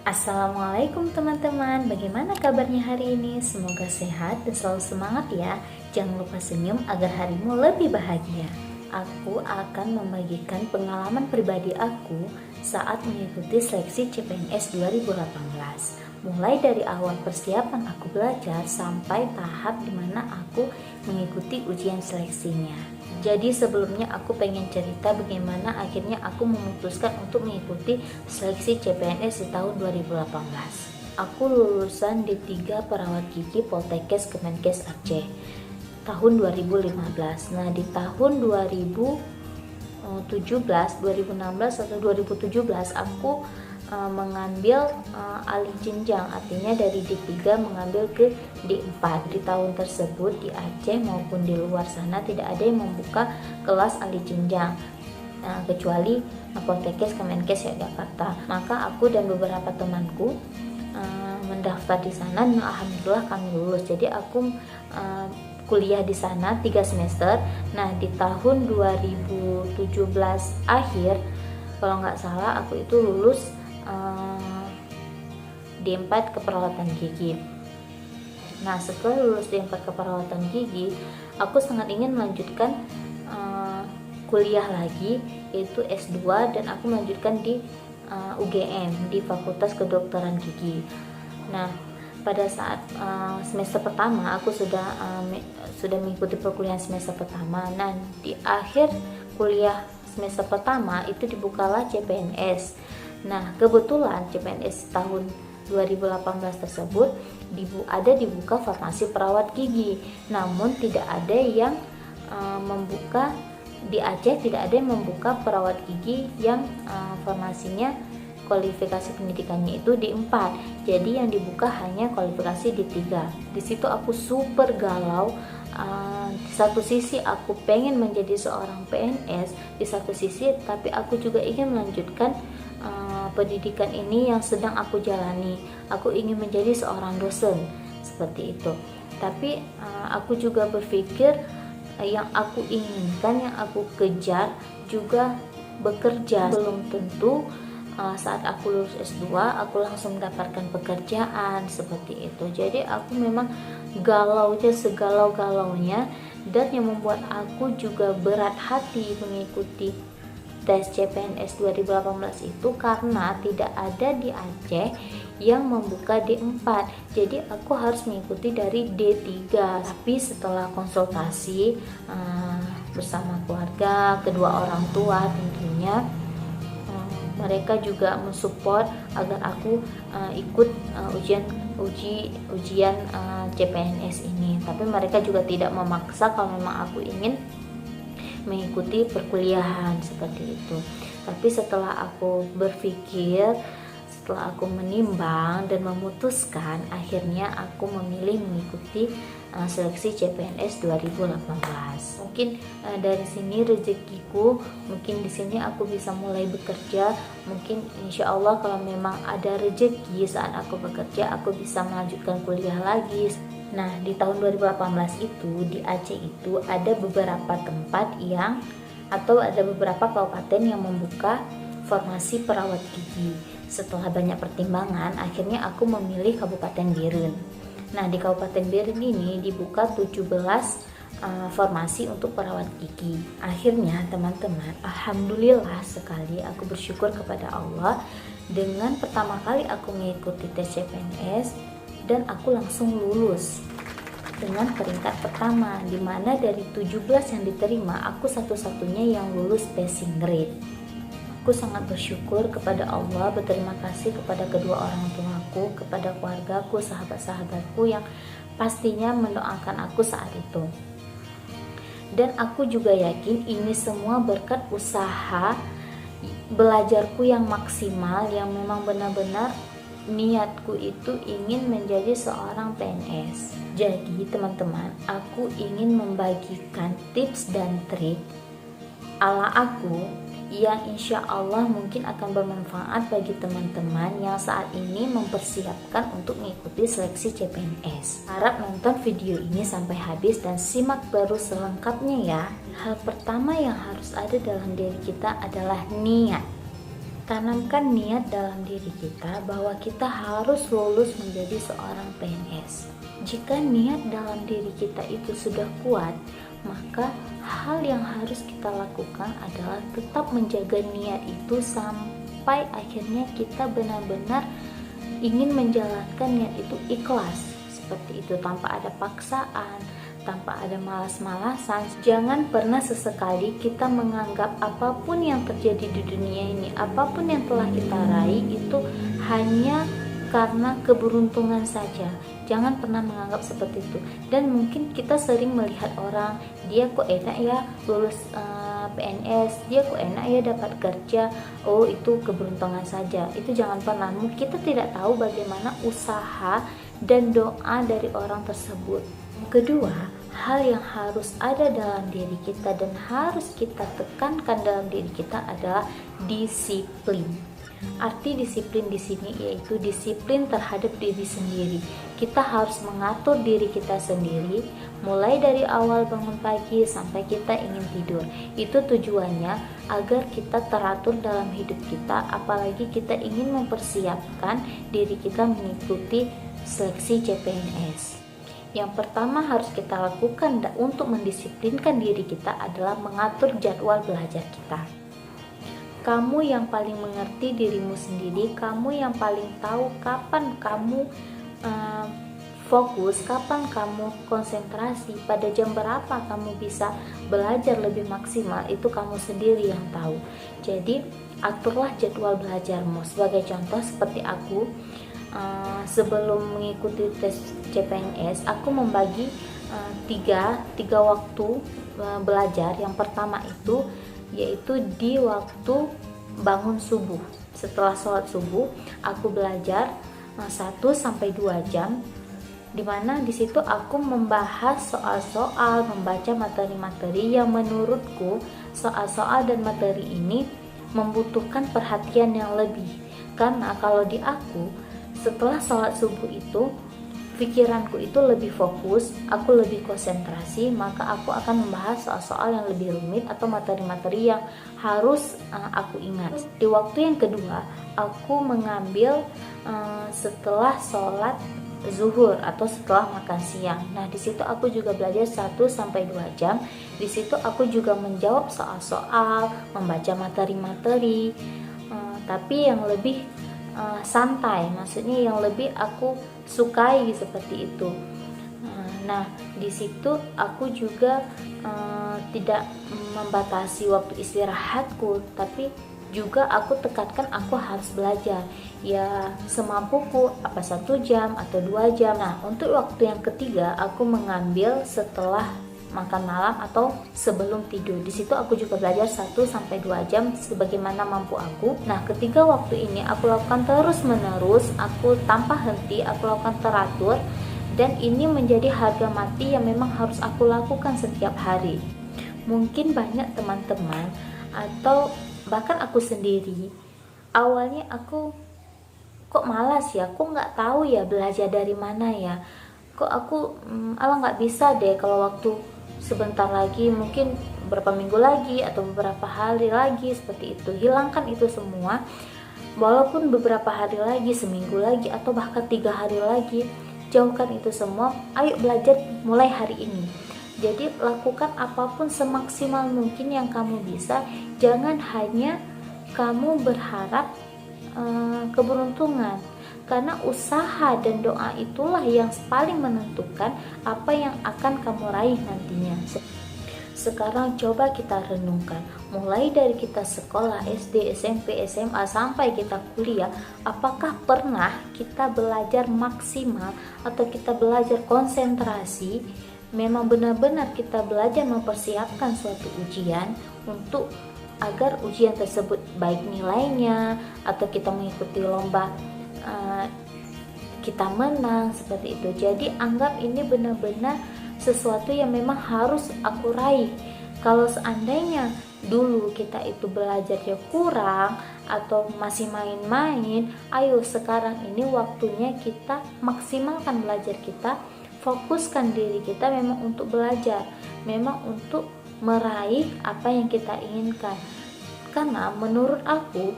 Assalamualaikum teman-teman, bagaimana kabarnya hari ini? Semoga sehat dan selalu semangat ya. Jangan lupa senyum agar harimu lebih bahagia. Aku akan membagikan pengalaman pribadi aku saat mengikuti seleksi CPNS 2018. Mulai dari awal persiapan aku belajar sampai tahap dimana aku mengikuti ujian seleksinya. Jadi sebelumnya aku pengen cerita bagaimana akhirnya aku memutuskan untuk mengikuti seleksi CPNS di tahun 2018. Aku lulusan D3 Perawat Gigi Poltekkes Kemenkes Aceh tahun 2015. Nah, di tahun 2017, 2016 atau 2017 aku mengambil alih jenjang, artinya dari D3 mengambil ke D4. Di tahun tersebut di Aceh maupun di luar sana tidak ada yang membuka kelas alih jenjang, kecuali Poltekkes Kemenkes Yogyakarta. Maka aku dan beberapa temanku mendaftar di sana dan alhamdulillah kami lulus. Jadi aku kuliah di sana 3 semester. Nah, di tahun 2017 akhir kalau nggak salah aku itu lulus D4 keperawatan gigi. Nah, setelah lulus D4 keperawatan gigi, aku sangat ingin melanjutkan kuliah lagi, yaitu S2, dan aku melanjutkan di UGM, di Fakultas Kedokteran Gigi. Nah, pada saat semester pertama aku sudah mengikuti perkuliahan semester pertama. Nah, di akhir kuliah semester pertama itu dibukalah CPNS. Nah, kebetulan CPNS tahun 2018 tersebut dibuka farmasi perawat gigi. Namun tidak ada yang membuka di Aceh, tidak ada yang membuka perawat gigi yang farmasinya kualifikasi pendidikannya itu D4. Jadi yang dibuka hanya kualifikasi D3. Di situ aku super galau. Di satu sisi aku pengen menjadi seorang PNS, di satu sisi tapi aku juga ingin melanjutkan pendidikan ini yang sedang aku jalani. Aku ingin menjadi seorang dosen seperti itu. Tapi aku juga berpikir yang aku inginkan, yang aku kejar juga bekerja. Belum tentu saat aku lulus S2 aku langsung mendapatkan pekerjaan seperti itu. Jadi aku memang galaunya segalau-galaunya, dan yang membuat aku juga berat hati mengikuti tes CPNS 2018 itu karena tidak ada di Aceh yang membuka D4. Jadi aku harus mengikuti dari D3. Tapi setelah konsultasi bersama keluarga, kedua orang tua tentunya, mereka juga mensupport agar aku ikut ujian CPNS ini. Tapi mereka juga tidak memaksa kalau memang aku ingin mengikuti perkuliahan seperti itu. Tapi setelah aku berpikir, setelah aku menimbang dan memutuskan, akhirnya aku memilih mengikuti seleksi CPNS 2018. Mungkin dari sini rezekiku, mungkin di sini aku bisa mulai bekerja. Mungkin insya Allah kalau memang ada rezeki saat aku bekerja, aku bisa melanjutkan kuliah lagi. Nah, di tahun 2018 itu di Aceh itu ada beberapa tempat atau ada beberapa kabupaten yang membuka formasi perawat gigi. Setelah banyak pertimbangan, akhirnya aku memilih Kabupaten Biren. Nah, di Kabupaten Biren ini dibuka 17 formasi untuk perawat gigi. Akhirnya teman-teman, alhamdulillah sekali aku bersyukur kepada Allah dengan pertama kali aku mengikuti tes CPNS dan aku langsung lulus dengan peringkat pertama, dimana dari 17 yang diterima aku satu-satunya yang lulus passing grade. Aku sangat bersyukur kepada Allah, berterima kasih kepada kedua orang tuaku, kepada keluargaku, sahabat-sahabatku yang pastinya mendoakan aku saat itu. Dan aku juga yakin ini semua berkat usaha belajarku yang maksimal, yang memang benar-benar niatku itu ingin menjadi seorang PNS. Jadi teman-teman, aku ingin membagikan tips dan trik ala aku yang insya Allah mungkin akan bermanfaat bagi teman-teman yang saat ini mempersiapkan untuk mengikuti seleksi CPNS. Harap nonton video ini sampai habis dan simak terus selengkapnya ya. Hal pertama yang harus ada dalam diri kita adalah niat. Tanamkan niat dalam diri kita bahwa kita harus lulus menjadi seorang PNS. Jika niat dalam diri kita itu sudah kuat, maka hal yang harus kita lakukan adalah tetap menjaga niat itu sampai akhirnya kita benar-benar ingin menjalankan niat itu ikhlas, seperti itu, tanpa ada paksaan, tanpa ada malas-malasan. Jangan pernah sesekali kita menganggap apapun yang terjadi di dunia ini, apapun yang telah kita raih itu hanya karena keberuntungan saja. Jangan pernah menganggap seperti itu. Dan mungkin kita sering melihat orang, dia kok enak ya lulus PNS, dia kok enak ya dapat kerja, oh itu keberuntungan saja. Itu jangan pernah. Kita tidak tahu bagaimana usaha dan doa dari orang tersebut. Kedua, hal yang harus ada dalam diri kita dan harus kita tekankan dalam diri kita adalah disiplin. Arti disiplin di sini yaitu disiplin terhadap diri sendiri. Kita harus mengatur diri kita sendiri, mulai dari awal bangun pagi sampai kita ingin tidur. Itu tujuannya agar kita teratur dalam hidup kita, apalagi kita ingin mempersiapkan diri kita mengikuti seleksi CPNS. Yang pertama harus kita lakukan untuk mendisiplinkan diri kita adalah mengatur jadwal belajar kita. Kamu yang paling mengerti dirimu sendiri, kamu yang paling tahu kapan kamu fokus, kapan kamu konsentrasi, pada jam berapa kamu bisa belajar lebih maksimal, itu kamu sendiri yang tahu. Jadi aturlah jadwal belajarmu. Sebagai contoh seperti aku, sebelum mengikuti tes CPNS, aku membagi tiga waktu belajar. Yang pertama itu yaitu di waktu bangun subuh. Setelah sholat subuh, aku belajar 1-2 jam, dimana disitu aku membahas soal-soal, membaca materi-materi yang menurutku soal-soal dan materi ini membutuhkan perhatian yang lebih. Karena kalau di aku, setelah sholat subuh itu pikiranku itu lebih fokus, aku lebih konsentrasi, maka aku akan membahas soal-soal yang lebih rumit atau materi-materi yang harus aku ingat. Di waktu yang kedua, aku mengambil setelah sholat zuhur atau setelah makan siang. Nah, di situ aku juga belajar 1-2 jam. Di situ aku juga menjawab soal-soal, membaca materi-materi, tapi yang lebih santai, maksudnya yang lebih aku sukai seperti itu. Nah, di situ aku juga tidak membatasi waktu istirahatku, tapi juga aku tekankan aku harus belajar ya semampuku, apa 1 jam atau 2 jam. Nah, untuk waktu yang ketiga aku mengambil setelah makan malam atau sebelum tidur. Di situ aku juga belajar 1-2 jam sebagaimana mampu aku. Nah, ketiga waktu ini aku lakukan terus menerus, aku tanpa henti, aku lakukan teratur, dan ini menjadi harga mati yang memang harus aku lakukan setiap hari. Mungkin banyak teman-teman atau bahkan aku sendiri, awalnya aku kok malas ya, kok nggak tahu ya belajar dari mana ya, kok aku nggak bisa deh, kalau waktu sebentar lagi, mungkin beberapa minggu lagi atau beberapa hari lagi, seperti itu. Hilangkan itu semua, walaupun beberapa hari lagi, seminggu lagi, atau bahkan 3 hari lagi, jauhkan itu semua. Ayo belajar mulai hari ini. Jadi lakukan apapun semaksimal mungkin yang kamu bisa. Jangan hanya kamu berharap keberuntungan, karena usaha dan doa itulah yang paling menentukan apa yang akan kamu raih nantinya. Sekarang coba kita renungkan, mulai dari kita sekolah SD, SMP, SMA sampai kita kuliah, apakah pernah kita belajar maksimal atau kita belajar konsentrasi? Memang benar-benar kita belajar mempersiapkan suatu ujian untuk agar ujian tersebut baik nilainya, atau kita mengikuti lomba kita menang, seperti itu. Jadi anggap ini benar-benar sesuatu yang memang harus aku raih. Kalau seandainya dulu kita itu belajarnya kurang atau masih main-main, ayo sekarang ini waktunya kita maksimalkan belajar kita, fokuskan diri kita memang untuk belajar, memang untuk meraih apa yang kita inginkan. Karena menurut aku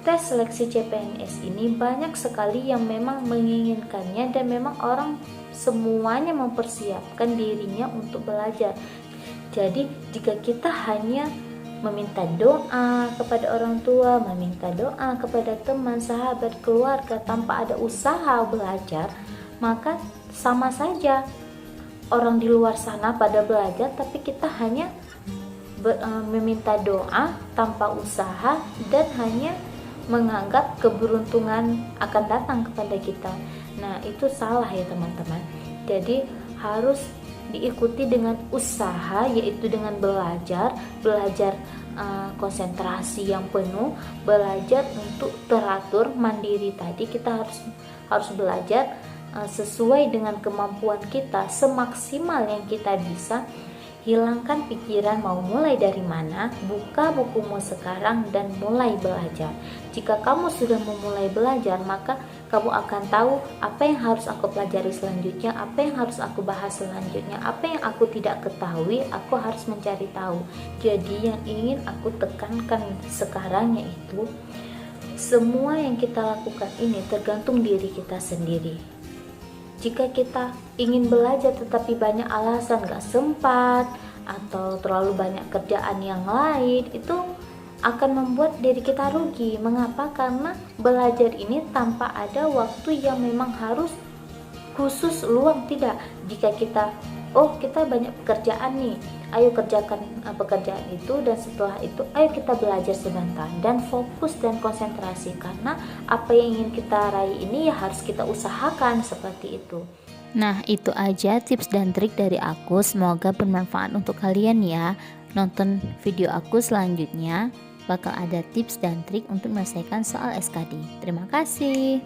tes seleksi CPNS ini banyak sekali yang memang menginginkannya dan memang orang semuanya mempersiapkan dirinya untuk belajar. Jadi jika kita hanya meminta doa kepada orang tua, meminta doa kepada teman, sahabat, keluarga tanpa ada usaha belajar, maka sama saja orang di luar sana pada belajar tapi kita hanya meminta doa tanpa usaha dan hanya menganggap keberuntungan akan datang kepada kita. Nah, itu salah ya teman-teman. Jadi harus diikuti dengan usaha, yaitu dengan belajar konsentrasi yang penuh, belajar untuk teratur mandiri. Tadi kita harus belajar sesuai dengan kemampuan kita, semaksimal yang kita bisa. Hilangkan pikiran mau mulai dari mana, buka bukumu sekarang dan mulai belajar. Jika kamu sudah memulai belajar, maka kamu akan tahu apa yang harus aku pelajari selanjutnya, apa yang harus aku bahas selanjutnya, apa yang aku tidak ketahui, aku harus mencari tahu. Jadi yang ingin aku tekankan sekarang yaitu semua yang kita lakukan ini tergantung diri kita sendiri. Jika kita ingin belajar tetapi banyak alasan gak sempat atau terlalu banyak kerjaan yang lain, itu akan membuat diri kita rugi. Mengapa? Karena belajar ini tanpa ada waktu yang memang harus khusus luang, tidak. Jika kita banyak pekerjaan nih, ayo kerjakan pekerjaan itu, dan setelah itu ayo kita belajar sebentar dan fokus dan konsentrasi, karena apa yang ingin kita raih ini ya harus kita usahakan seperti itu. Nah, itu aja tips dan trik dari aku, semoga bermanfaat untuk kalian ya. Nonton video aku selanjutnya, bakal ada tips dan trik untuk menyelesaikan soal SKD. Terima kasih.